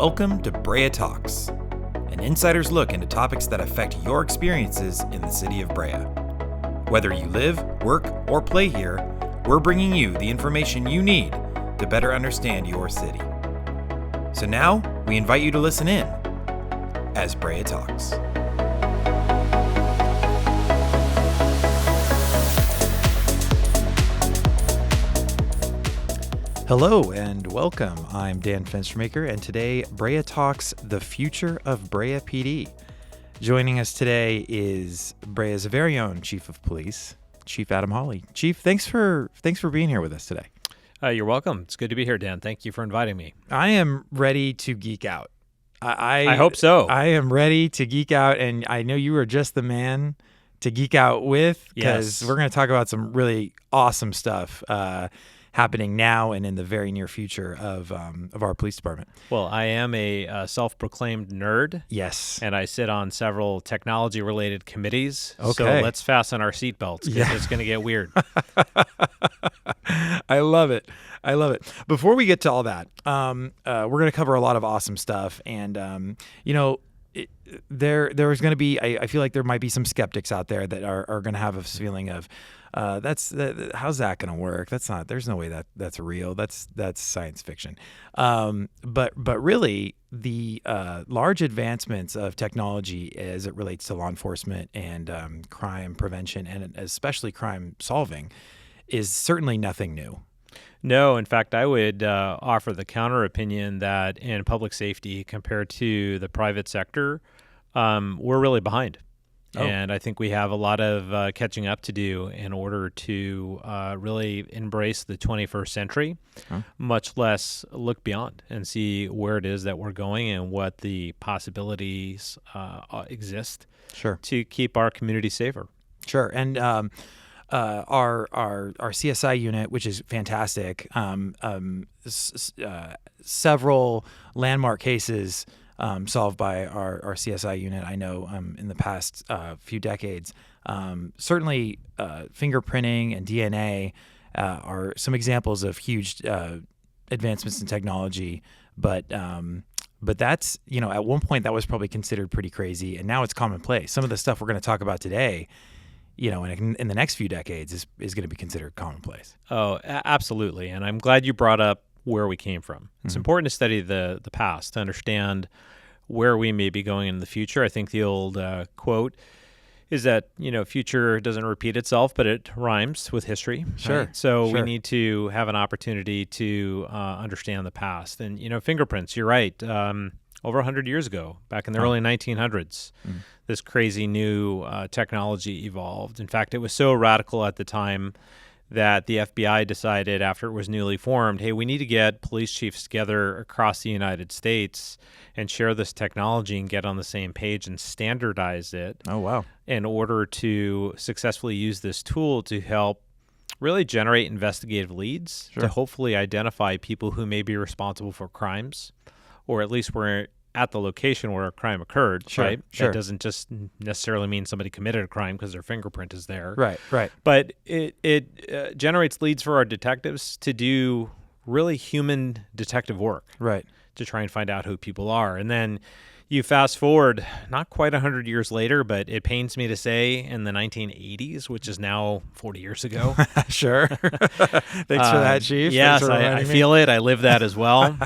Welcome to Brea Talks, an insider's look into topics that affect your experiences in the city of Brea. Whether you live, work, or play here, we're bringing you the information you need to better understand your city. So now, we invite you to listen in as Brea Talks. Hello and welcome. I'm Dan Fenstermaker, and today Brea Talks the future of Brea PD. Joining us today is Brea's very own Chief of Police, Chief Adam Hawley. Chief, thanks for being here with us today. You're welcome. It's good to be here, Dan. Thank you for inviting me. I am ready to geek out. I hope so. I am ready to geek out, and I know you are just the man to geek out with, because we're going to talk about some really awesome stuff happening now and in the very near future of our police department. Well, I am a self-proclaimed nerd. Yes. And I sit on several technology-related committees. Okay. So let's fasten our seatbelts, because it's going to get weird. I love it. Before we get to all that, we're going to cover a lot of awesome stuff. And, there's going to be, I feel like there might be some skeptics out there that are going to have a feeling of, how's that going to work? There's no way that's real. That's science fiction. But really the large advancements of technology as it relates to law enforcement and crime prevention and especially crime solving is certainly nothing new. No, in fact, I would offer the counter opinion that in public safety compared to the private sector, we're really behind. Oh. And I think we have a lot of catching up to do in order to really embrace the 21st century, much less look beyond and see where it is that we're going and what the possibilities exist to keep our community safer. Sure. And our CSI unit, which is fantastic, several landmark cases solved by our CSI unit, I know, in the past few decades. Certainly fingerprinting and DNA are some examples of huge advancements in technology, but that's, at one point that was probably considered pretty crazy, and now it's commonplace. Some of the stuff we're going to talk about today, in the next few decades is going to be considered commonplace. Oh, absolutely. And I'm glad you brought up where we came from. It's important to study the past to understand where we may be going in the future. I think the old quote is that, future doesn't repeat itself, but it rhymes with history. Sure. Right? So we need to have an opportunity to understand the past. And, fingerprints, you're right. Over 100 years ago, back in the early 1900s, this crazy new technology evolved. In fact, it was so radical at the time that the FBI decided, after it was newly formed, hey, we need to get police chiefs together across the United States and share this technology and get on the same page and standardize it. Oh, wow. In order to successfully use this tool to help really generate investigative leads to hopefully identify people who may be responsible for crimes, or at least were at the location where a crime occurred, right? That doesn't just necessarily mean somebody committed a crime because their fingerprint is there. Right. But it generates leads for our detectives to do really human detective work. Right. To try and find out who people are. And then you fast forward, not quite 100 years later, but it pains me to say in the 1980s, which is now 40 years ago. Sure. Thanks for that, Chief. Yes, I feel it. I live that as well.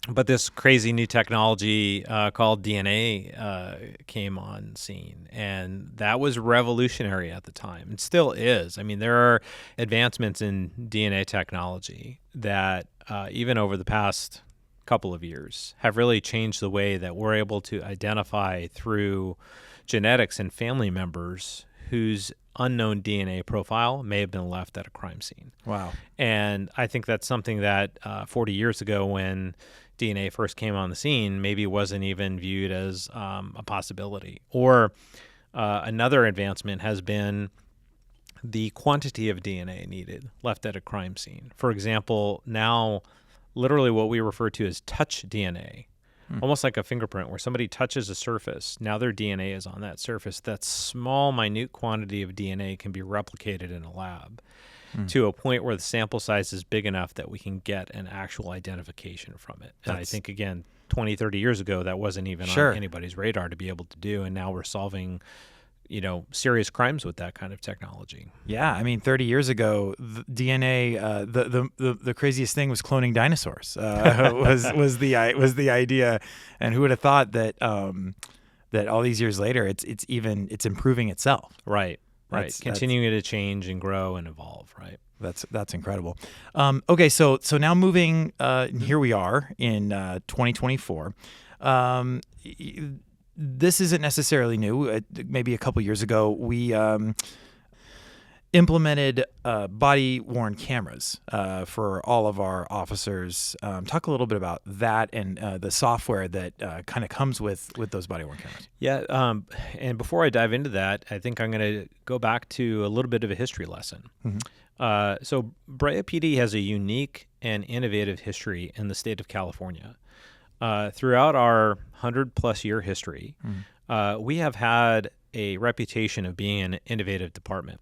But this crazy new technology called DNA came on scene, and that was revolutionary at the time. It still is. I mean, there are advancements in DNA technology that even over the past couple of years have really changed the way that we're able to identify through genetics and family members whose unknown DNA profile may have been left at a crime scene. Wow. And I think that's something that 40 years ago, when DNA first came on the scene, maybe wasn't even viewed as a possibility. Or another advancement has been the quantity of DNA needed left at a crime scene. For example, now literally what we refer to as touch DNA, almost like a fingerprint, where somebody touches a surface. Now their DNA is on that surface. That small, minute quantity of DNA can be replicated in a lab. to a point where the sample size is big enough that we can get an actual identification from it. And I think, again, 20, 30 years ago, that wasn't even Sure. on anybody's radar to be able to do. And now we're solving, serious crimes with that kind of technology. Yeah, I mean, 30 years ago, the DNA, the craziest thing was cloning dinosaurs. Was the idea, and who would have thought that that all these years later, it's improving itself. Right. That's Continuing to change and grow and evolve. Right. That's incredible. Okay, so now moving, here we are in 2024. This isn't necessarily new. Maybe a couple years ago, we implemented body-worn cameras for all of our officers. Talk a little bit about that and the software that kind of comes with those body-worn cameras. Yeah, and before I dive into that, I think I'm going to go back to a little bit of a history lesson. So Brea PD has a unique and innovative history in the state of California. Throughout our 100-plus year history, we have had a reputation of being an innovative department.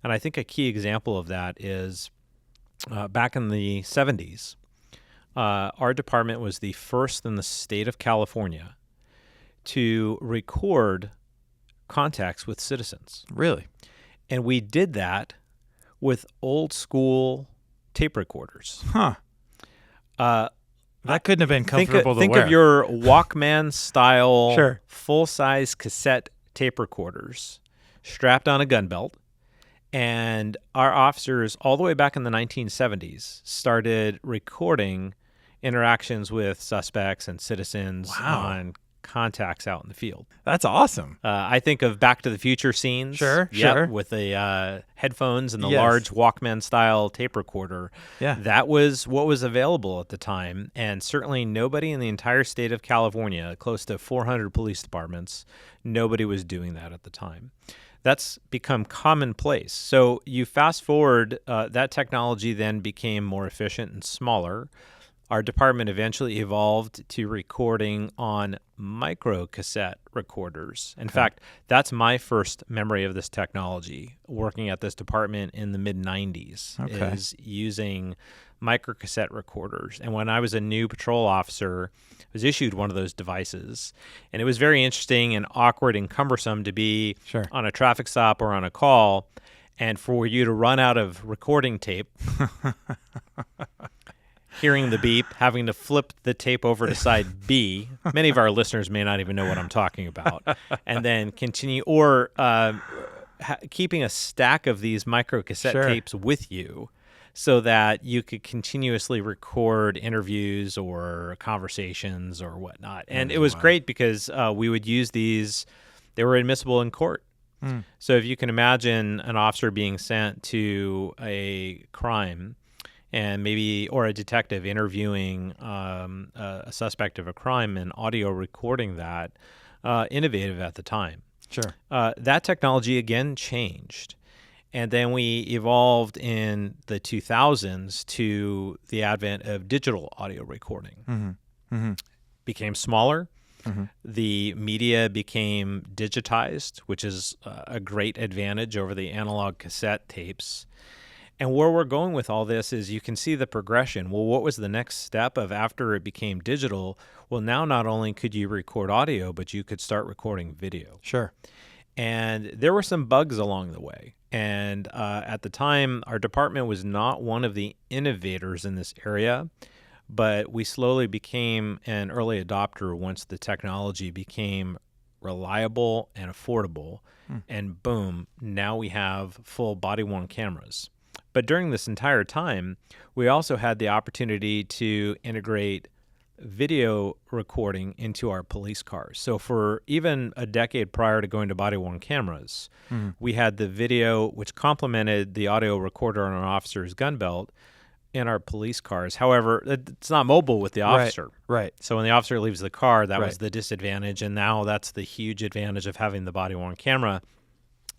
And I think a key example of that is back in the 70s, our department was the first in the state of California to record contacts with citizens. Really? And we did that with old school tape recorders. Huh. That couldn't have been comfortable to think wear. of your Walkman style Sure. full-size cassette tape recorders strapped on a gun belt. And our officers, all the way back in the 1970s, started recording interactions with suspects and citizens on contacts out in the field. That's awesome. I think of Back to the Future scenes. Sure. With the headphones and the large Walkman-style tape recorder. Yeah. That was what was available at the time, and certainly nobody in the entire state of California, close to 400 police departments, nobody was doing that at the time. That's become commonplace. So you fast forward, that technology then became more efficient and smaller. Our department eventually evolved to recording on micro cassette recorders. In fact, that's my first memory of this technology, working at this department in the mid-90s, is using micro cassette recorders. And when I was a new patrol officer, I was issued one of those devices. And it was very interesting and awkward and cumbersome to be on a traffic stop or on a call, and for you to run out of recording tape, hearing the beep, having to flip the tape over to side B. Many of our listeners may not even know what I'm talking about. And then continue, or keeping a stack of these micro cassette tapes with you so that you could continuously record interviews or conversations or whatnot. And it was great because we would use these. They were admissible in court. So if you can imagine an officer being sent to a crime, and or a detective interviewing a suspect of a crime and audio recording that, innovative at the time. Sure. That technology, again, changed. And then we evolved in the 2000s to the advent of digital audio recording. Became smaller. The media became digitized, which is a great advantage over the analog cassette tapes. And where we're going with all this is you can see the progression. Well, what was the next step of after it became digital? Well, now not only could you record audio, but you could start recording video. Sure. And there were some bugs along the way. And at the time, our department was not one of the innovators in this area, but we slowly became an early adopter once the technology became reliable and affordable. And boom, now we have full body-worn cameras. But during this entire time, we also had the opportunity to integrate video recording into our police cars. So for even a decade prior to going to body-worn cameras, we had the video, which complemented the audio recorder on an officer's gun belt, in our police cars. However, it's not mobile with the officer. Right. So when the officer leaves the car, that was the disadvantage, and now that's the huge advantage of having the body-worn camera.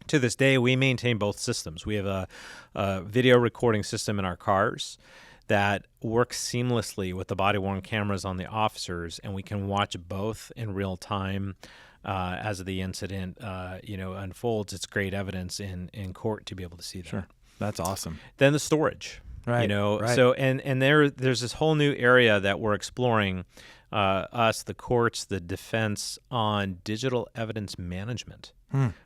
To this day, we maintain both systems. We have a video recording system in our cars that works seamlessly with the body-worn cameras on the officers, and we can watch both in real time as the incident unfolds. It's great evidence in court to be able to see that. Sure. That's awesome. Then the storage. Right. So and there's this whole new area that we're exploring. us, the courts, the defense on digital evidence management,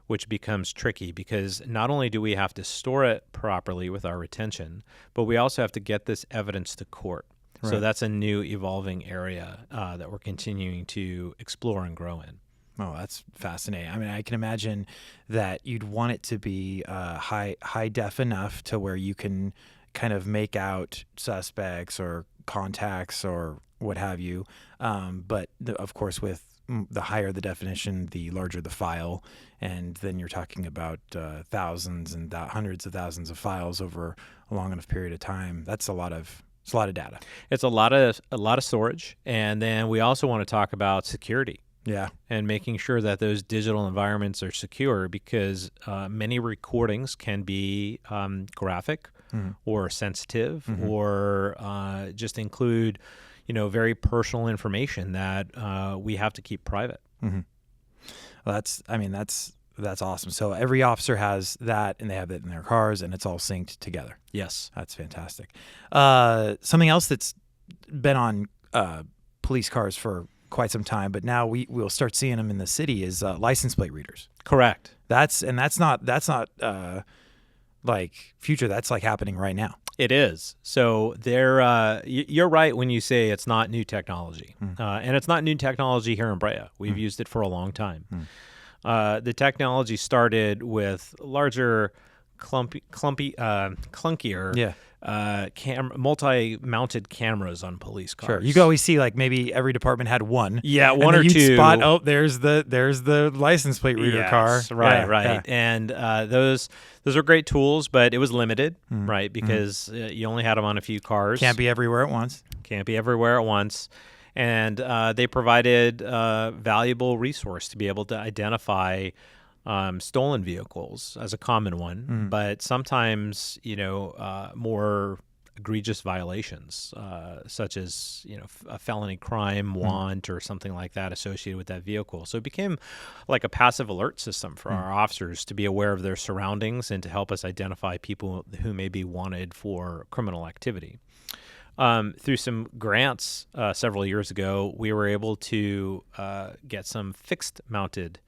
which becomes tricky because not only do we have to store it properly with our retention, but we also have to get this evidence to court. Right. So that's a new evolving area that we're continuing to explore and grow in. Oh, that's fascinating. I mean, I can imagine that you'd want it to be high def enough to where you can kind of make out suspects or contacts or what have you. But of course, with the higher the definition, the larger the file, and then you're talking about thousands and hundreds of thousands of files over a long enough period of time. It's a lot of data. It's a lot of storage, and then we also want to talk about security. Yeah. And making sure that those digital environments are secure, because many recordings can be graphic or sensitive or just include, very personal information that we have to keep private. Well, that's awesome. So every officer has that, and they have it in their cars, and it's all synced together. Yes. That's fantastic. Something else that's been on police cars for quite some time, but now we'll start seeing them in the city is license plate readers. Correct. That's not like future. That's like happening right now. It is. So you're right when you say it's not new technology, and it's not new technology here in Brea. We've used it for a long time. The technology started with larger, clunkier. Multi-mounted cameras on police cars. Sure, you could always see like maybe every department had one. Yeah, and one then or you'd two. Spot, there's the license plate reader car. Right. Yeah. And those are great tools, but it was limited, right? Because you only had them on a few cars. Can't be everywhere at once. And they provided a valuable resource to be able to identify stolen vehicles as a common one, but sometimes, more egregious violations, such as, a felony crime, want, or something like that associated with that vehicle. So it became like a passive alert system for our officers to be aware of their surroundings and to help us identify people who may be wanted for criminal activity. Through some grants several years ago, we were able to get some fixed-mounted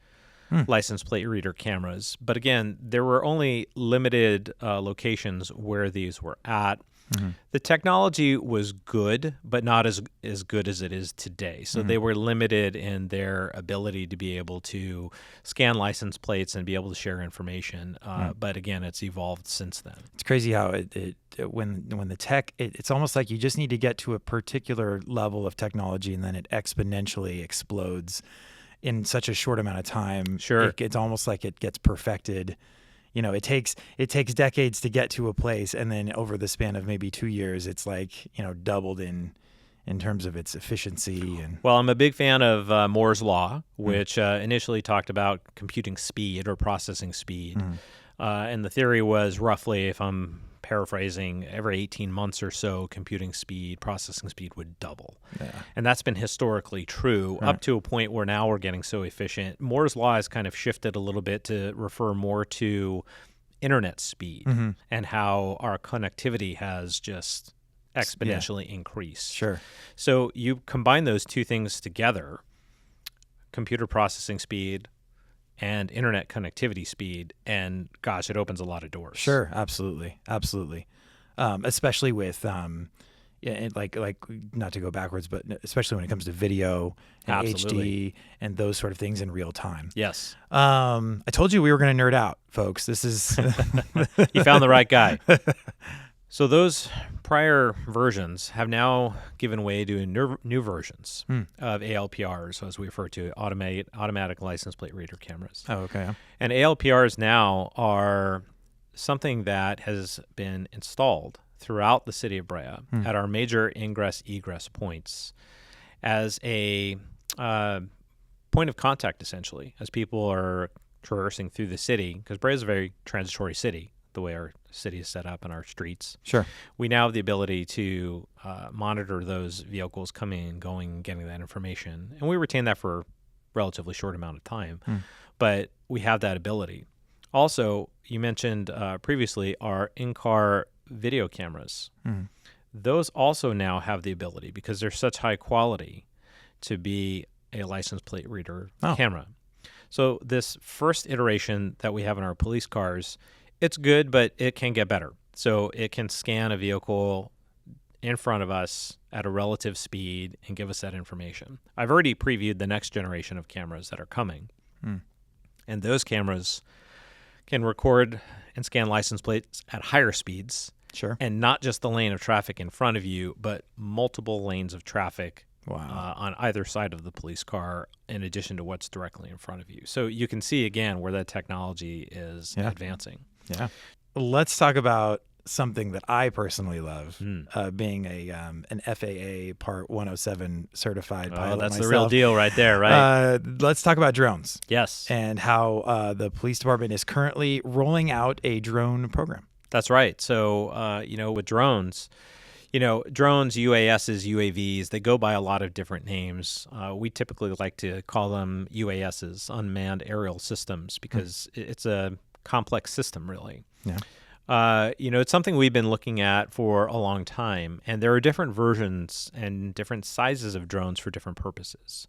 license plate reader cameras. But again, there were only limited locations where these were at. The technology was good, but not as good as it is today. So they were limited in their ability to be able to scan license plates and be able to share information. But again, it's evolved since then. It's crazy how when the tech, it's almost like you just need to get to a particular level of technology, and then it exponentially explodes in such a short amount of time. Sure. It's almost like it gets perfected. It takes decades to get to a place, and then over the span of maybe 2 years, it's like, doubled in terms of its efficiency. And well, I'm a big fan of Moore's Law, which initially talked about computing speed or processing speed. And the theory was roughly, if I'm paraphrasing, every 18 months or so, processing speed would double. Yeah. And that's been historically true up to a point where now we're getting so efficient. Moore's Law has kind of shifted a little bit to refer more to internet speed and how our connectivity has just exponentially increased. Sure. So you combine those two things together, computer processing speed and internet connectivity speed, and gosh, it opens a lot of doors. Sure, absolutely. Especially with like not to go backwards, but especially when it comes to video and HD and those sort of things in real time. Yes. I told you we were going to nerd out, folks. This is You found the right guy. So those prior versions have now given way to new versions of ALPRs, as we refer to, automatic license plate reader cameras. Oh, okay. And ALPRs now are something that has been installed throughout the city of Brea at our major ingress-egress points as a point of contact, essentially, as people are traversing through the city, because Brea is a very transitory city, the way our city is set up and our streets. Sure. We now have the ability to monitor those vehicles coming and going and getting that information. And we retain that for a relatively short amount of time, but we have that ability. Also, you mentioned previously our in-car video cameras. Those also now have the ability, because they're such high quality, to be a license plate reader Oh. camera. So this first iteration that we have in our police cars, it's good, but it can get better. So it can scan a vehicle in front of us at a relative speed and give us that information. I've already previewed the next generation of cameras that are coming. And those cameras can record and scan license plates at higher speeds. Sure. And not just the lane of traffic in front of you, but multiple lanes of traffic on either side of the police car, in addition to what's directly in front of you. So you can see, again, where that technology is advancing. Yeah. Let's talk about something that I personally love, being an FAA Part 107 certified pilot that's myself. the real deal right there, right? Let's talk about drones. Yes. And how the police department is currently rolling out a drone program. That's right. So, with drones, drones, UASs, UAVs, they go by a lot of different names. We typically like to call them UASs, unmanned aerial systems, because it's a complex system, really. Yeah. It's something we've been looking at for a long time, and there are different versions and different sizes of drones for different purposes.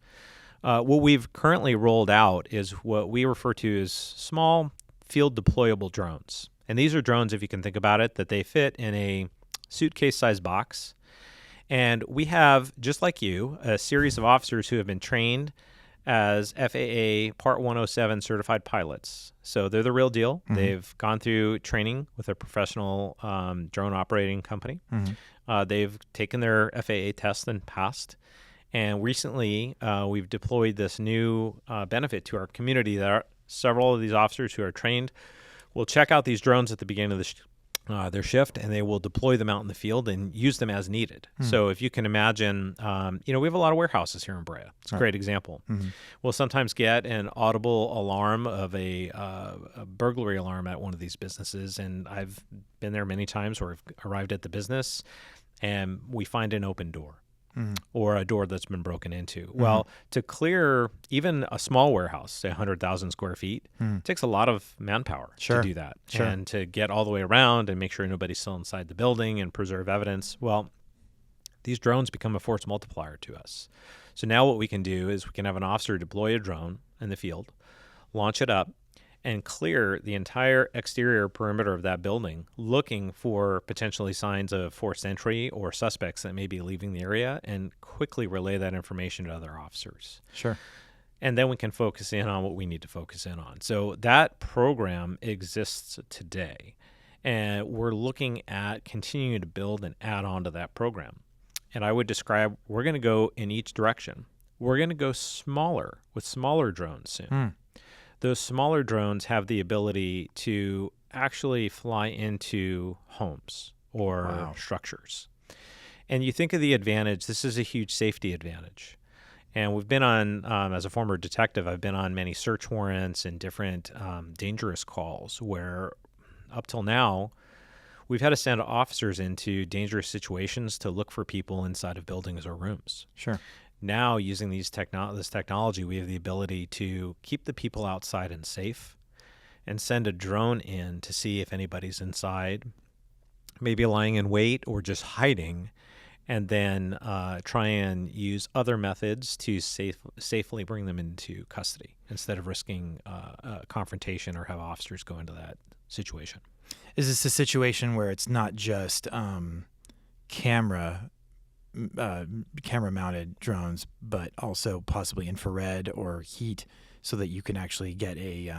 What we've currently rolled out is what we refer to as small field deployable drones. And these are drones, if you can think about it, that they fit in a suitcase-sized box. And we have, just like you, a series of officers who have been trained as FAA Part 107 certified pilots. So they're the real deal. Mm-hmm. They've gone through training with a professional drone operating company. Mm-hmm. They've taken their FAA test and passed. And recently, we've deployed this new benefit to our community that several of these officers who are trained will check out these drones at the beginning of their shift, and they will deploy them out in the field and use them as needed. So if you can imagine, we have a lot of warehouses here in Brea. It's a great example. We'll sometimes get an audible alarm of a burglary alarm at one of these businesses, and I've been there many times where I've arrived at the business, and we find an open door. Or a door that's been broken into. Well, to clear even a small warehouse, say 100,000 square feet, it takes a lot of manpower to do that. And to get all the way around and make sure nobody's still inside the building and preserve evidence. Well, these drones become a force multiplier to us. So now what we can do is we can have an officer deploy a drone in the field, launch it up, and clear the entire exterior perimeter of that building, looking for potentially signs of forced entry or suspects that may be leaving the area, and quickly relay that information to other officers. Sure. And then we can focus in on what we need to focus in on. So that program exists today, and we're looking at continuing to build and add on to that program. And I would describe we're going to go in each direction. We're going to go smaller with smaller drones soon. Those smaller drones have the ability to actually fly into homes or structures. And you think of the advantage, this is a huge safety advantage. And we've been on, as a former detective, I've been on many search warrants and different dangerous calls where up till now, we've had to send officers into dangerous situations to look for people inside of buildings or rooms. Sure. Now, using this technology, we have the ability to keep the people outside and safe and send a drone in to see if anybody's inside, maybe lying in wait or just hiding, and then try and use other methods to safely bring them into custody instead of risking a confrontation or have officers go into that situation. Is this a situation where it's not just camera-mounted drones, but also possibly infrared or heat, so that you can actually get a,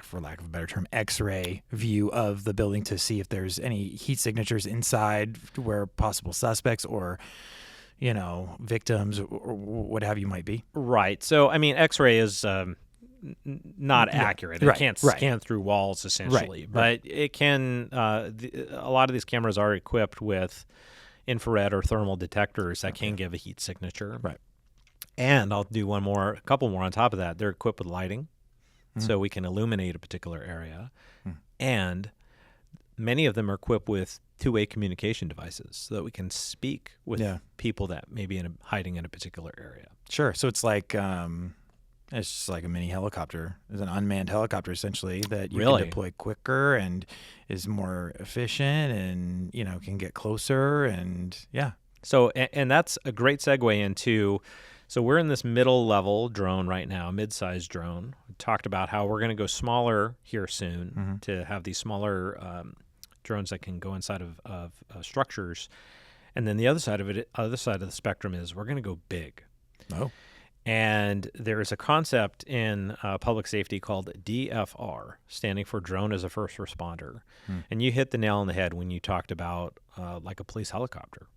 for lack of a better term, X-ray view of the building to see if there's any heat signatures inside where possible suspects or, victims or what have you might be? Right. So, X-ray is not accurate. It can't scan through walls, essentially. But it can, a lot of these cameras are equipped with infrared or thermal detectors that can give a heat signature. Right. And I'll do a couple more on top of that. They're equipped with lighting, so we can illuminate a particular area. And many of them are equipped with two-way communication devices so that we can speak with people that may be hiding in a particular area. Sure. So it's like it's just like a mini helicopter. It's an unmanned helicopter, essentially, that you can deploy quicker and is more efficient and, can get closer and, So, and that's a great segue into, so we're in this middle level drone right now, mid-sized drone. We talked about how we're going to go smaller here soon to have these smaller drones that can go inside of structures. And then the other side of the spectrum is we're going to go big. Oh. And there is a concept in public safety called DFR, standing for Drone as a First Responder. And you hit the nail on the head when you talked about like a police helicopter.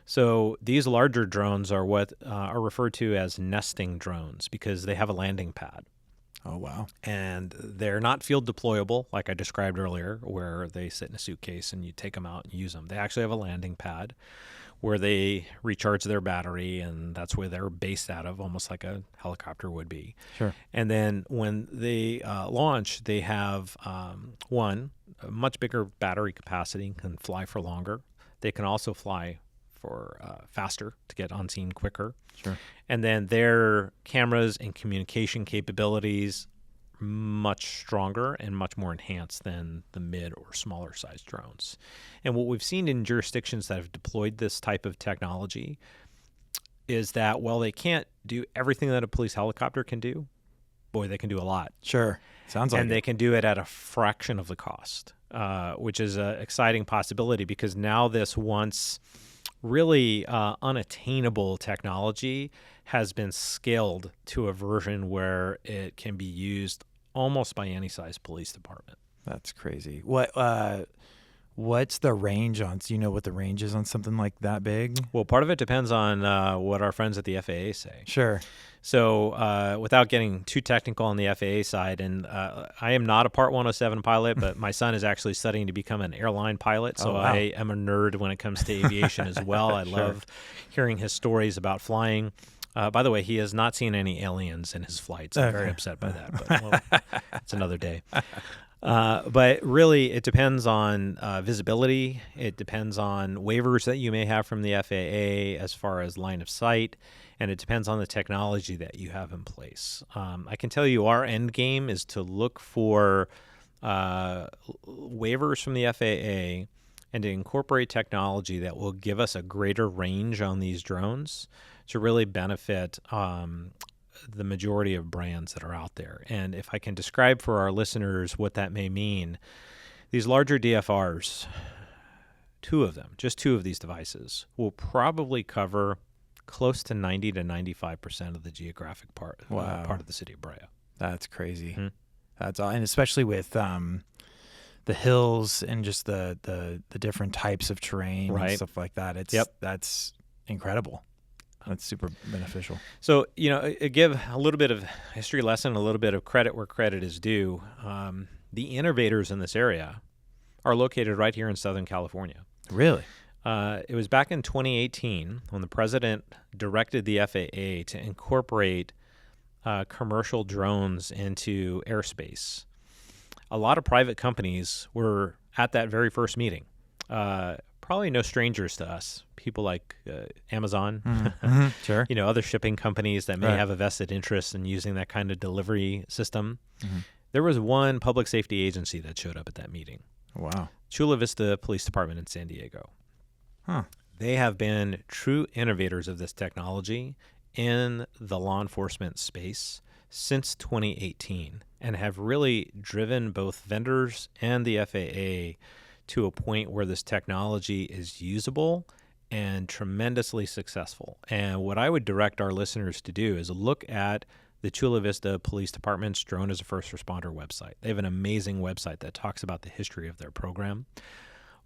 So these larger drones are what are referred to as nesting drones because they have a landing pad. Oh, wow. And they're not field deployable, like I described earlier, where they sit in a suitcase and you take them out and use them. They actually have a landing pad where they recharge their battery, and that's where they're based out of, almost like a helicopter would be. Sure. And then when they launch, they have, a much bigger battery capacity, can fly for longer. They can also fly for faster to get on scene quicker. Sure. And then their cameras and communication capabilities much stronger and much more enhanced than the mid or smaller sized drones. And what we've seen in jurisdictions that have deployed this type of technology is that while they can't do everything that a police helicopter can do, boy, they can do a lot. Sure. Sounds like and they can do it at a fraction of the cost, which is an exciting possibility because now this once really unattainable technology has been scaled to a version where it can be used almost by any size police department. That's crazy. What's the range on? Do you know what the range is on something like that big? Well, part of it depends on what our friends at the FAA say. Sure. So without getting too technical on the FAA side, and I am not a Part 107 pilot, but my son is actually studying to become an airline pilot, so wow. I am a nerd when it comes to aviation as well. I love hearing his stories about flying. By the way, he has not seen any aliens in his flights. I'm very upset by that, but well, it's another day. But really, it depends on visibility. It depends on waivers that you may have from the FAA as far as line of sight, and it depends on the technology that you have in place. I can tell you our end game is to look for waivers from the FAA and to incorporate technology that will give us a greater range on these drones to really benefit the majority of brands that are out there. And if I can describe for our listeners what that may mean, these larger DFRs, just two of these devices, will probably cover close to 90 to 95% of the geographic part of the city of Brea. That's crazy. That's all, and especially with the hills and just the different types of terrain and stuff like that. That's incredible. That's super beneficial. So, give a little bit of history lesson, a little bit of credit where credit is due. The innovators in this area are located right here in Southern California. Really? It was back in 2018 when the president directed the FAA to incorporate commercial drones into airspace. A lot of private companies were at that very first meeting. Probably no strangers to us. People like Amazon, Sure. Other shipping companies that may have a vested interest in using that kind of delivery system. There was one public safety agency that showed up at that meeting. Wow. Chula Vista Police Department in San Diego. Huh. They have been true innovators of this technology in the law enforcement space since 2018 and have really driven both vendors and the FAA to a point where this technology is usable and tremendously successful. And what I would direct our listeners to do is look at the Chula Vista Police Department's Drone as a First Responder website. They have an amazing website that talks about the history of their program.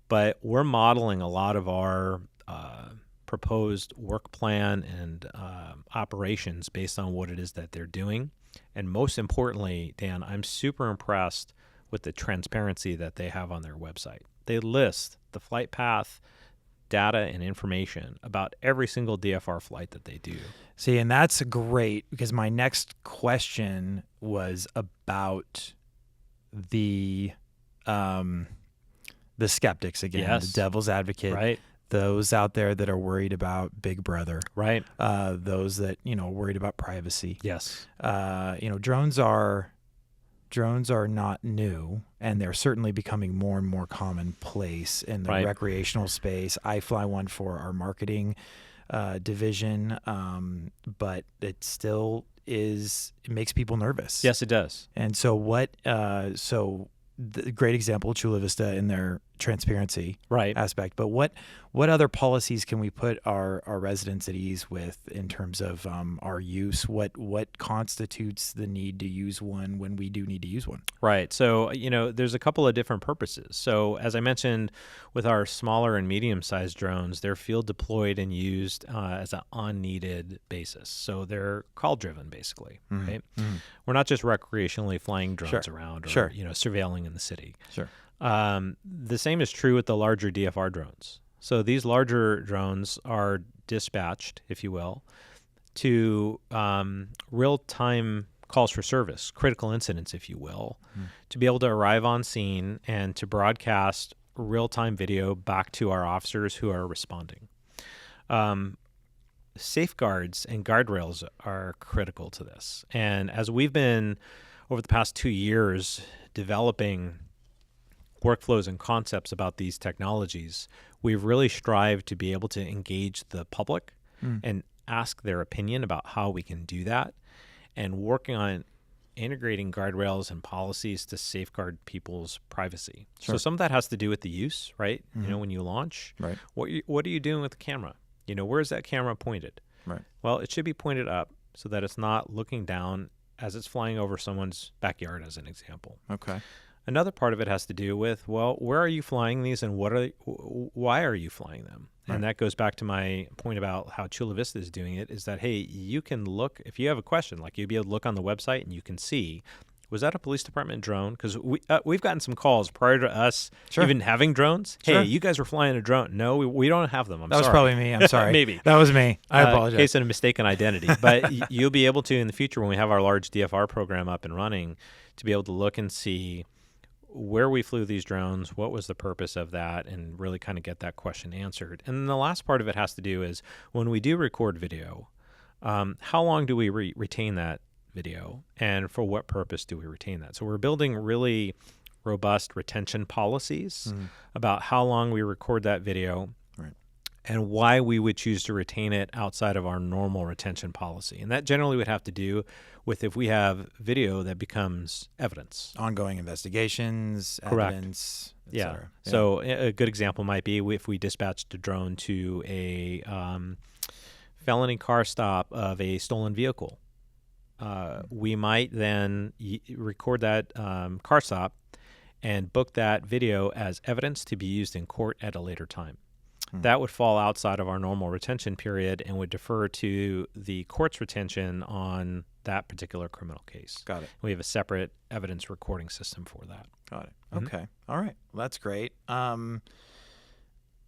But we're modeling a lot of our proposed work plan and operations based on what it is that they're doing. And most importantly, Dan, I'm super impressed with the transparency that they have on their website. They list the flight path, data, and information about every single DFR flight that they do. See, and that's great because my next question was about the skeptics again, the devil's advocate, right? Those out there that are worried about Big Brother, right? Those that worried about privacy. Yes. Drones are drones are not new, and they're certainly becoming more and more commonplace in the Right. recreational space. I fly one for our marketing division, but it still is. It makes people nervous. Yes, it does. And so the great example, Chula Vista in their transparency Right. aspect. But what other policies can we put our residents at ease with in terms of our use? What constitutes the need to use one when we do need to use one? Right. So, there's a couple of different purposes. So, as I mentioned, with our smaller and medium-sized drones, they're field deployed and used as an on-needed basis. So they're call-driven, basically, right? Mm-hmm. We're not just recreationally flying drones Sure. around or, Sure. surveilling in the city. Sure. The same is true with the larger DFR drones. So these larger drones are dispatched, if you will, to real-time calls for service, critical incidents, if you will, to be able to arrive on scene and to broadcast real-time video back to our officers who are responding. Safeguards and guardrails are critical to this. And as we've been, over the past 2 years, developing workflows and concepts about these technologies, we've really strived to be able to engage the public and ask their opinion about how we can do that, and working on integrating guardrails and policies to safeguard people's privacy. Sure. So some of that has to do with the use, right? When you launch, Right. what are you doing with the camera? Where's that camera pointed? Right. Well, it should be pointed up so that it's not looking down as it's flying over someone's backyard, as an example. Okay. Another part of it has to do with, well, where are you flying these and why are you flying them? Right. And that goes back to my point about how Chula Vista is doing it, is that, hey, you can look, if you have a question, like you'll be able to look on the website and you can see, was that a police department drone? Because we've gotten some calls prior to us even having drones. Sure. Hey, you guys were flying a drone. No, we don't have them. That was probably me. I'm sorry. Maybe. That was me. I apologize. Case of a mistaken identity. But you'll be able to, in the future, when we have our large DFR program up and running, to be able to look and see where we flew these drones, what was the purpose of that, and really kind of get that question answered. And then the last part of it has to do is, when we do record video, how long do we retain that video, and for what purpose do we retain that? So we're building really robust retention policies about how long we record that video, Right. and why we would choose to retain it outside of our normal retention policy. And that generally would have to do with if we have video that becomes evidence. Ongoing investigations, Correct. evidence, et Yeah. cetera. So a good example might be if we dispatched a drone to a felony car stop of a stolen vehicle. We might then record that car stop and book that video as evidence to be used in court at a later time. That would fall outside of our normal retention period and would defer to the court's retention on that particular criminal case. Got it. We have a separate evidence recording system for that. Got it. Okay. All right. Well, that's great. All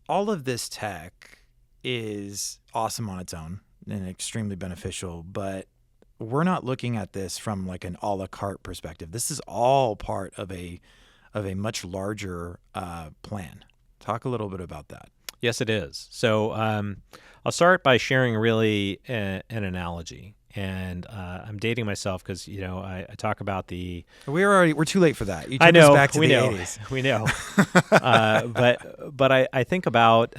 of this tech is awesome on its own and extremely beneficial, but we're not looking at this from like an a la carte perspective. This is all part of a much larger plan. Talk a little bit about that. Yes, it is. So I'll start by sharing really an analogy. And I'm dating myself because, I talk about the... We're too late for that. You took I know, us back to we the know, 80s. we know. But I think about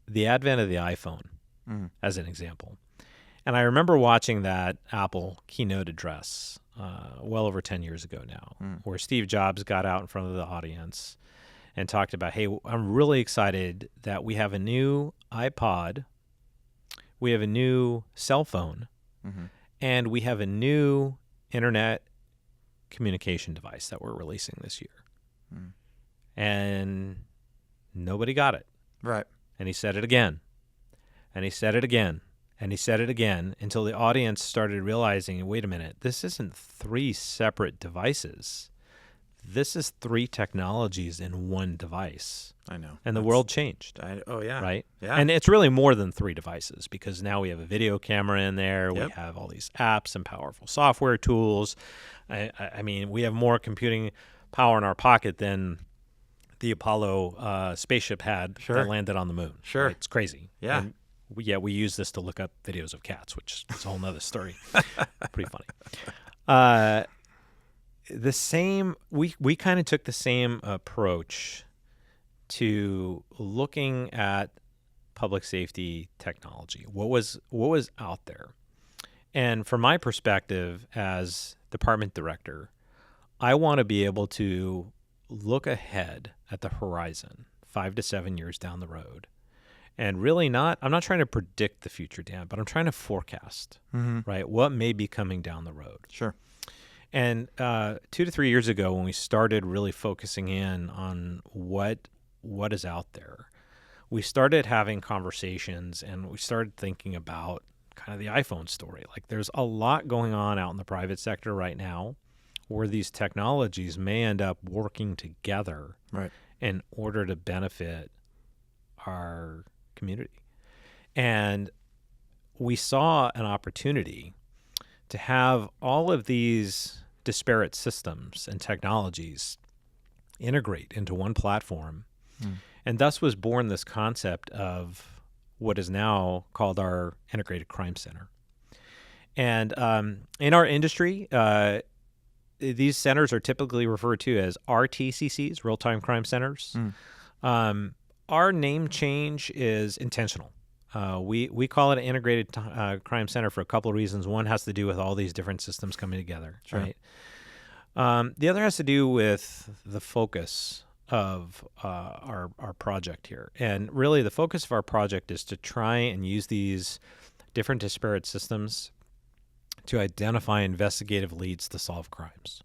the advent of the iPhone as an example. And I remember watching that Apple keynote address well over 10 years ago now, where Steve Jobs got out in front of the audience and talked about, hey, I'm really excited that we have a new iPod, we have a new cell phone, and we have a new internet communication device that we're releasing this year. And nobody got it. Right. And he said it again. And he said it again. And he said it again until the audience started realizing, wait a minute, this isn't 3 separate devices. This is 3 technologies in one device. I know. And the world changed. Oh, yeah. Right? Yeah. And it's really more than 3 devices, because now we have a video camera in there. Yep. We have all these apps and powerful software tools. I mean, we have more computing power in our pocket than the Apollo spaceship had that landed on the moon. Sure. Right? It's crazy. Yeah. And we use this to look up videos of cats, which is a whole nother story. Pretty funny. The same, we kind of took the same approach to looking at public safety technology. What was out there? And from my perspective as department director, I want to be able to look ahead at the horizon 5 to 7 years down the road. And really I'm not trying to predict the future, Dan, but I'm trying to forecast, right? What may be coming down the road. Sure. And 2 to 3 years ago, when we started really focusing in on what is out there, we started having conversations and we started thinking about kind of the iPhone story. Like there's a lot going on out in the private sector right now where these technologies may end up working together in order to benefit our community. And we saw an opportunity to have all of these disparate systems and technologies integrate into one platform. And thus was born this concept of what is now called our Integrated Crime Center. And in our industry, these centers are typically referred to as RTCCs, Real-Time Crime Centers. Our name change is intentional. We call it an Integrated Crime Center for a couple of reasons. One has to do with all these different systems coming together, right? The other has to do with the focus of our project here. And really the focus of our project is to try and use these different disparate systems to identify investigative leads to solve crimes.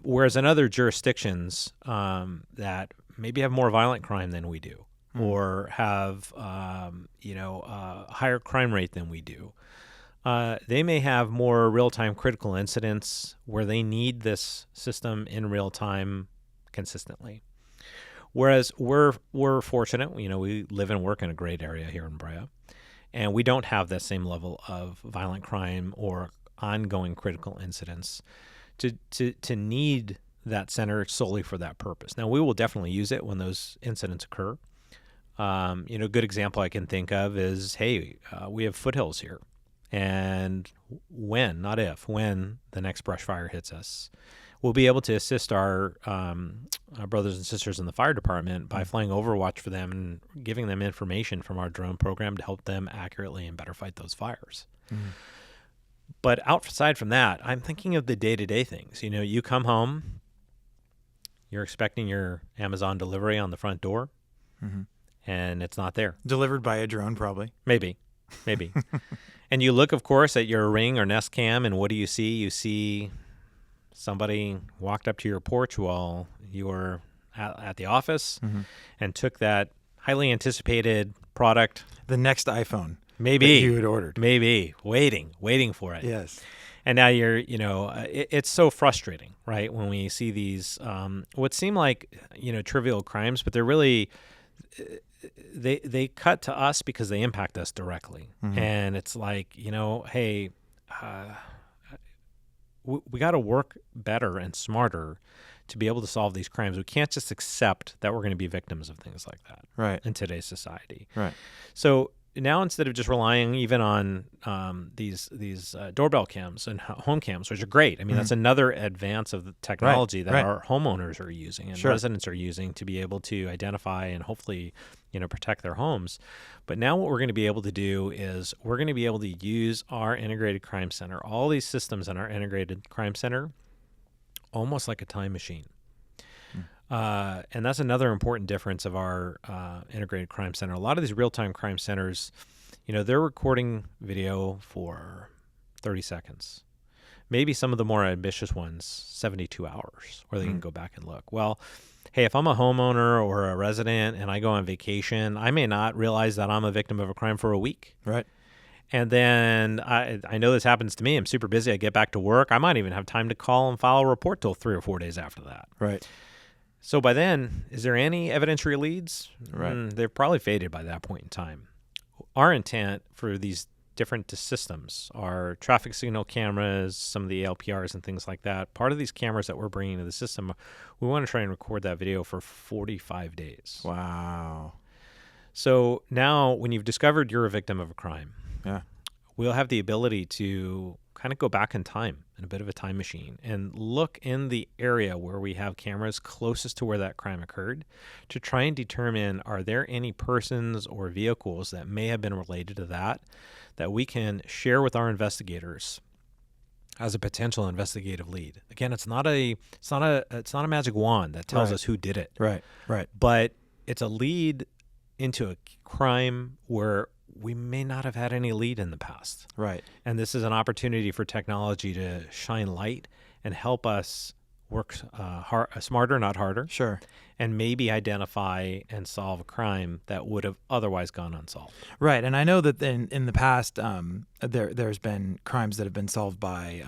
Whereas in other jurisdictions that maybe have more violent crime than we do, or have a higher crime rate than we do, they may have more real-time critical incidents where they need this system in real time consistently. Whereas we're fortunate, we live and work in a great area here in Brea, and we don't have that same level of violent crime or ongoing critical incidents to need that center solely for that purpose. Now, we will definitely use it when those incidents occur. A good example I can think of is, we have foothills here. And when, not if, when the next brush fire hits us, we'll be able to assist our brothers and sisters in the fire department by flying overwatch for them and giving them information from our drone program to help them accurately and better fight those fires. But outside from that, I'm thinking of the day-to-day things. You come home, you're expecting your Amazon delivery on the front door, and it's not there. Delivered by a drone, probably. Maybe. And you look, of course, at your Ring or Nest Cam, and what do you see? You see somebody walked up to your porch while you were at the office and took that highly anticipated product. The next iPhone. Maybe. That you had ordered. Maybe. Waiting for it. Yes. And now you're, it's so frustrating, right? When we see these, what seem like, trivial crimes, but they're really, they cut to us because they impact us directly. And it's like, hey, we got to work better and smarter to be able to solve these crimes. We can't just accept that we're going to be victims of things like that in today's society. So now, instead of just relying even on these doorbell cams and home cams, which are great. I mean, that's another advance of the technology that our homeowners are using and residents are using to be able to identify and hopefully, protect their homes. But now what we're going to be able to do is we're going to be able to use our integrated crime center, all these systems in our integrated crime center, almost like a time machine. And that's another important difference of our integrated crime center. A lot of these real-time crime centers, they're recording video for 30 seconds. Maybe some of the more ambitious ones, 72 hours, where they can go back and look. Well, hey, if I'm a homeowner or a resident and I go on vacation, I may not realize that I'm a victim of a crime for a week. And then I know this happens to me. I'm super busy. I get back to work. I might even have time to call and file a report till 3 or 4 days after that. So by then, is there any evidentiary leads? They've probably faded by that point in time. Our intent for these different systems are traffic signal cameras, some of the LPRs and things like that. Part of these cameras that we're bringing to the system, we want to try and record that video for 45 days. Wow. So now when you've discovered you're a victim of a crime, we'll have the ability to kind of go back in time in a bit of a time machine and look in the area where we have cameras closest to where that crime occurred to try and determine, are there any persons or vehicles that may have been related to that we can share with our investigators as a potential investigative lead. Again, it's not a magic wand that tells us who did it. Right. But it's a lead into a crime where we may not have had any lead in the past. Right. And this is an opportunity for technology to shine light and help us work smarter, not harder. Sure. And maybe identify and solve a crime that would have otherwise gone unsolved. Right. And I know that in the past, there's been crimes that have been solved by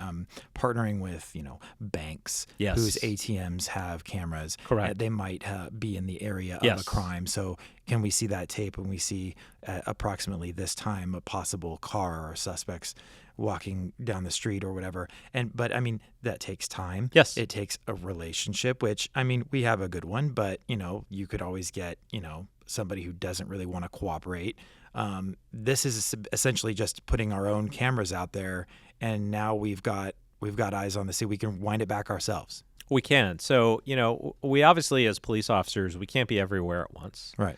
partnering with, banks whose ATMs have cameras. Correct. They might be in the area of a crime. So can we see that tape when we see at approximately this time a possible car or suspects walking down the street or whatever? But I mean, that takes time. Yes. It takes a relationship, which, I mean, we have a good one, but you could always get, somebody who doesn't really want to cooperate. This is essentially just putting our own cameras out there, and now we've got eyes on the scene. We can wind it back ourselves. We can. So, we obviously, as police officers, we can't be everywhere at once. Right.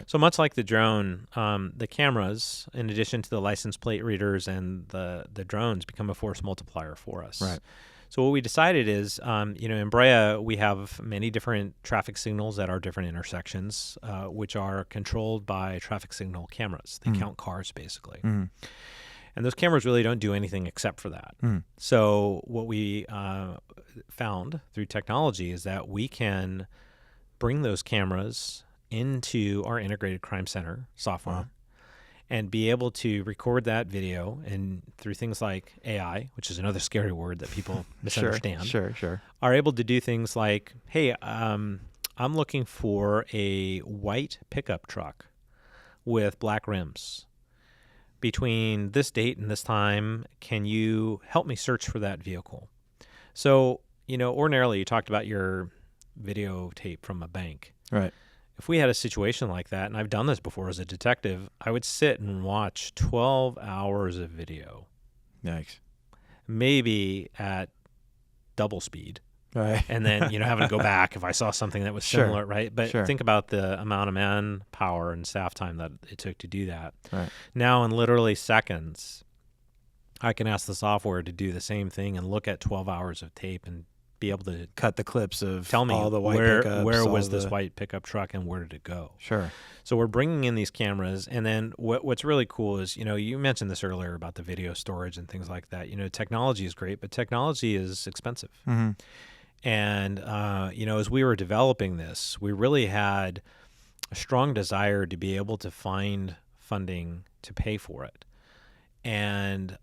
So much like the drone, the cameras, in addition to the license plate readers and the drones, become a force multiplier for us. Right. So what we decided is, in Brea, we have many different traffic signals at our different intersections, which are controlled by traffic signal cameras. They count cars, basically. Mm. And those cameras really don't do anything except for that. Mm. So what we found through technology is that we can bring those cameras into our integrated crime center software and be able to record that video, and through things like AI, which is another scary word that people misunderstand, sure, are able to do things like, hey, I'm looking for a white pickup truck with black rims. Between this date and this time, can you help me search for that vehicle? So, ordinarily you talked about your videotape from a bank. Right. If we had a situation like that, and I've done this before as a detective, I would sit and watch 12 hours of video. Yikes. Maybe at double speed. Right. And then, having to go back if I saw something that was similar, right? But think about the amount of manpower and staff time that it took to do that. Right. Now, in literally seconds, I can ask the software to do the same thing and look at 12 hours of tape and be able to cut the clips of tell me all the white pickups, where was this white pickup truck and where did it go? Sure. So we're bringing in these cameras, and then what's really cool is, you mentioned this earlier about the video storage and things like that. Technology is great, but technology is expensive. Mm-hmm. And, as we were developing this, we really had a strong desire to be able to find funding to pay for it. And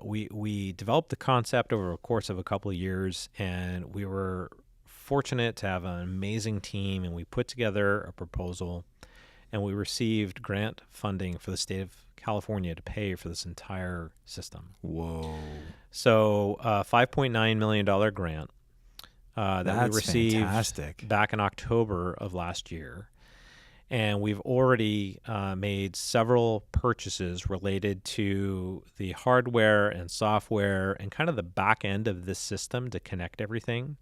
we developed the concept over a course of a couple of years, and we were fortunate to have an amazing team, and we put together a proposal, and we received grant funding for the state of California to pay for this entire system. Whoa. So $5.9 million grant that we received fantastic. Back in October of last year. And we've already made several purchases related to the hardware and software and kind of the back end of this system to connect everything.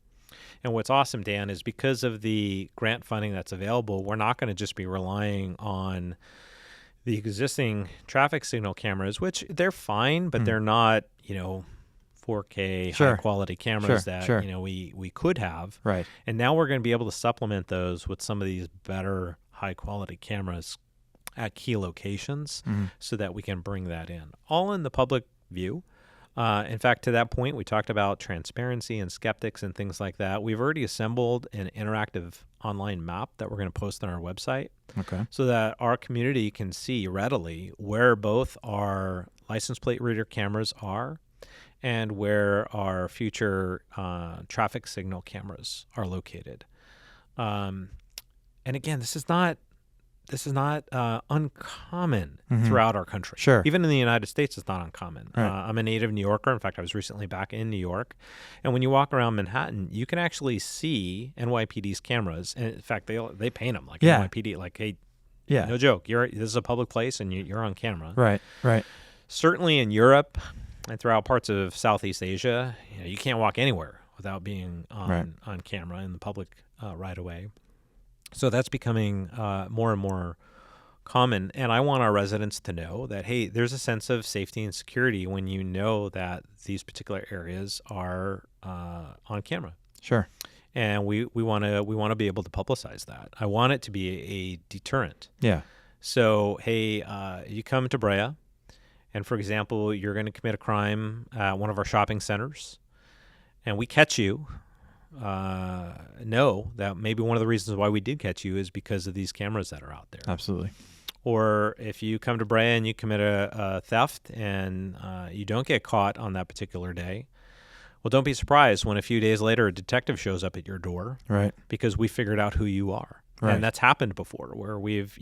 And what's awesome, Dan, is because of the grant funding that's available, we're not going to just be relying on the existing traffic signal cameras, which they're fine, but they're not, 4K high quality cameras that we could have. Right. And now we're going to be able to supplement those with some of these better high quality cameras at key locations so that we can bring that in, all in the public view. In fact, to that point, we talked about transparency and skeptics and things like that. We've already assembled an interactive online map that we're going to post on our website so that our community can see readily where both our license plate reader cameras are and where our future traffic signal cameras are located. And again, this is not uncommon throughout our country. Sure. Even in the United States, it's not uncommon. Right. I'm a native New Yorker. In fact, I was recently back in New York. And when you walk around Manhattan, you can actually see NYPD's cameras. And in fact, they paint them like NYPD. Like, hey, no joke. This is a public place, and you're on camera. Right. Certainly in Europe, and throughout parts of Southeast Asia, you can't walk anywhere without being on camera in the public right away. So that's becoming more and more common. And I want our residents to know that, hey, there's a sense of safety and security when you know that these particular areas are on camera. Sure. And we want to be able to publicize that. I want it to be a deterrent. Yeah. So, hey, you come to Brea, and for example, you're going to commit a crime at one of our shopping centers, and we catch you. Know that maybe one of the reasons why we did catch you is because of these cameras that are out there. Absolutely. Or if you come to Brea and you commit a theft and you don't get caught on that particular day, well, don't be surprised when a few days later a detective shows up at your door, right? Because we figured out who you are. Right. And that's happened before, where we've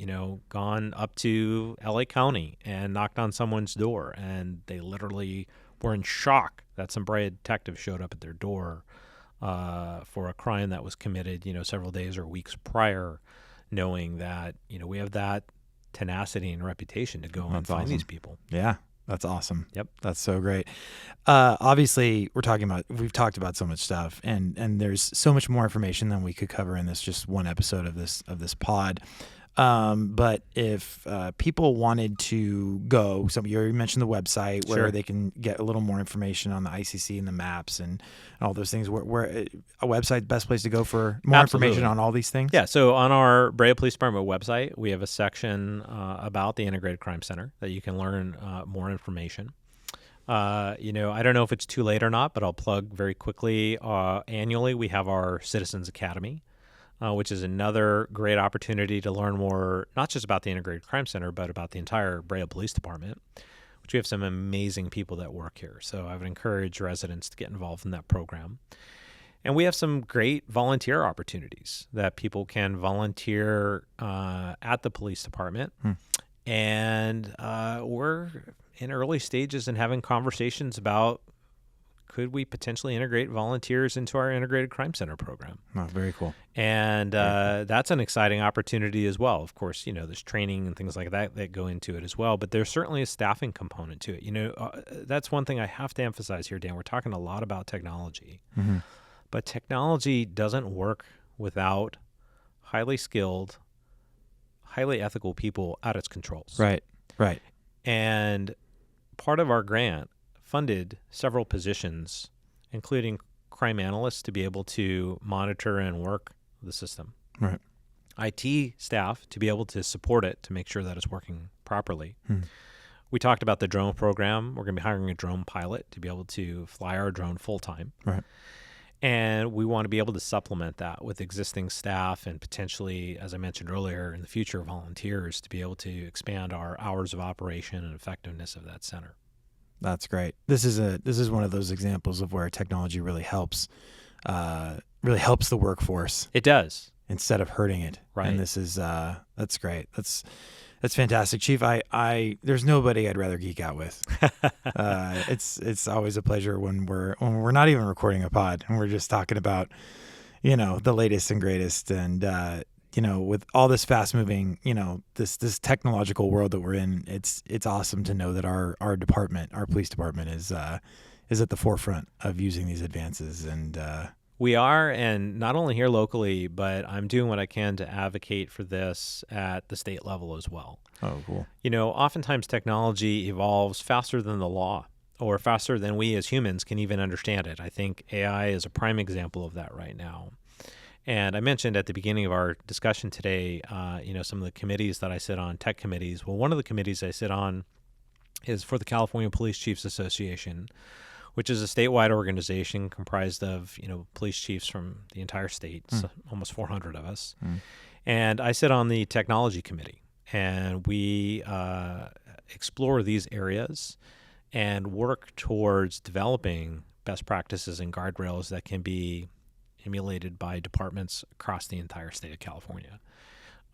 gone up to LA County and knocked on someone's door, and they literally were in shock that some Brea detective showed up at their door for a crime that was committed, several days or weeks prior, knowing that we have that tenacity and reputation to go and find these people. Yeah. That's awesome. Yep. That's so great. Obviously, we've talked about so much stuff, and there's so much more information than we could cover in this just one episode of this pod. But if people wanted to go, you already mentioned the website where Sure. they can get a little more information on the ICC and the maps and all those things. Where a website, best place to go for more Absolutely. information on all these things? Yeah. So on our Brea Police Department website, we have a section about the Integrated Crime Center that you can learn more information. I don't know if it's too late or not, but I'll plug very quickly. Annually, we have our Citizens Academy, which is another great opportunity to learn more, not just about the Integrated Crime Center, but about the entire Brea Police Department, which we have some amazing people that work here. So I would encourage residents to get involved in that program. And we have some great volunteer opportunities that people can volunteer at the police department. And we're in early stages in having conversations about, could we potentially integrate volunteers into our Integrated Crime Center program? Oh, very cool. And that's an exciting opportunity as well. Of course, there's training and things like that go into it as well. But there's certainly a staffing component to it. That's one thing I have to emphasize here, Dan. We're talking a lot about technology. Mm-hmm. But technology doesn't work without highly skilled, highly ethical people at its controls. Right. And part of our grant funded several positions, including crime analysts, to be able to monitor and work the system. Right. IT staff to be able to support it, to make sure that it's working properly. We talked about the drone program. We're going to be hiring a drone pilot to be able to fly our drone full time. Right. And we want to be able to supplement that with existing staff and potentially, as I mentioned earlier, in the future, volunteers to be able to expand our hours of operation and effectiveness of that center. That's great. This is one of those examples of where technology really helps the workforce. It does. Instead of hurting it. Right. And this is that's great. That's fantastic, Chief. I there's nobody I'd rather geek out with. It's always a pleasure when we're not even recording a pod and we're just talking about, the latest and greatest, and with all this fast moving, this technological world that we're in, it's awesome to know that our police department is at the forefront of using these advances. And we are, and not only here locally, but I'm doing what I can to advocate for this at the state level as well. Oh, cool. Oftentimes technology evolves faster than the law, or faster than we as humans can even understand it. I think AI is a prime example of that right now. And I mentioned at the beginning of our discussion today, some of the committees that I sit on, tech committees. Well, one of the committees I sit on is for the California Police Chiefs Association, which is a statewide organization comprised of, police chiefs from the entire state, so almost 400 of us. And I sit on the technology committee, and we explore these areas and work towards developing best practices and guardrails that can be emulated by departments across the entire state of California.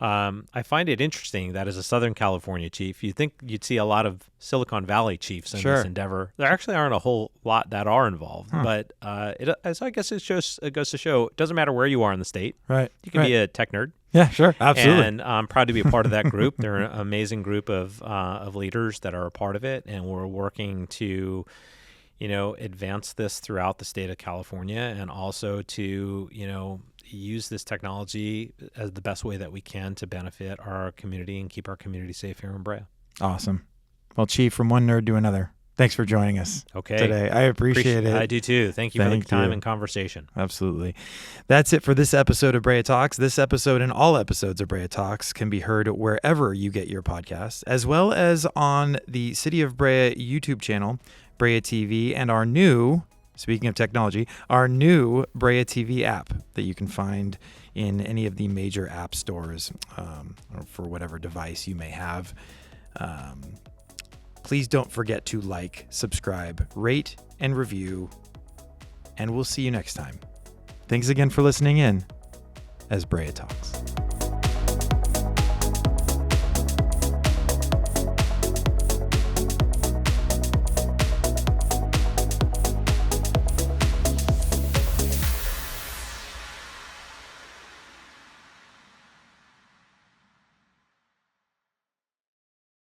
I find it interesting that as a Southern California chief, you'd think you'd see a lot of Silicon Valley chiefs in this endeavor. There actually aren't a whole lot that are involved, but so I guess it goes to show it doesn't matter where you are in the state. Right. You can be a tech nerd. Yeah, sure. Absolutely. And I'm proud to be a part of that group. They're an amazing group of leaders that are a part of it, and we're working to advance this throughout the state of California, and also to, use this technology as the best way that we can to benefit our community and keep our community safe here in Brea. Awesome. Well, Chief, from one nerd to another, thanks for joining us today. I appreciate it. I do too. Thank you for the time and conversation. Absolutely. That's it for this episode of Brea Talks. This episode and all episodes of Brea Talks can be heard wherever you get your podcasts, as well as on the City of Brea YouTube channel, Brea TV, and our new, speaking of technology, our new Brea TV app that you can find in any of the major app stores or for whatever device you may have. Please don't forget to like, subscribe, rate, and review, and we'll see you next time. Thanks again for listening in as Brea Talks.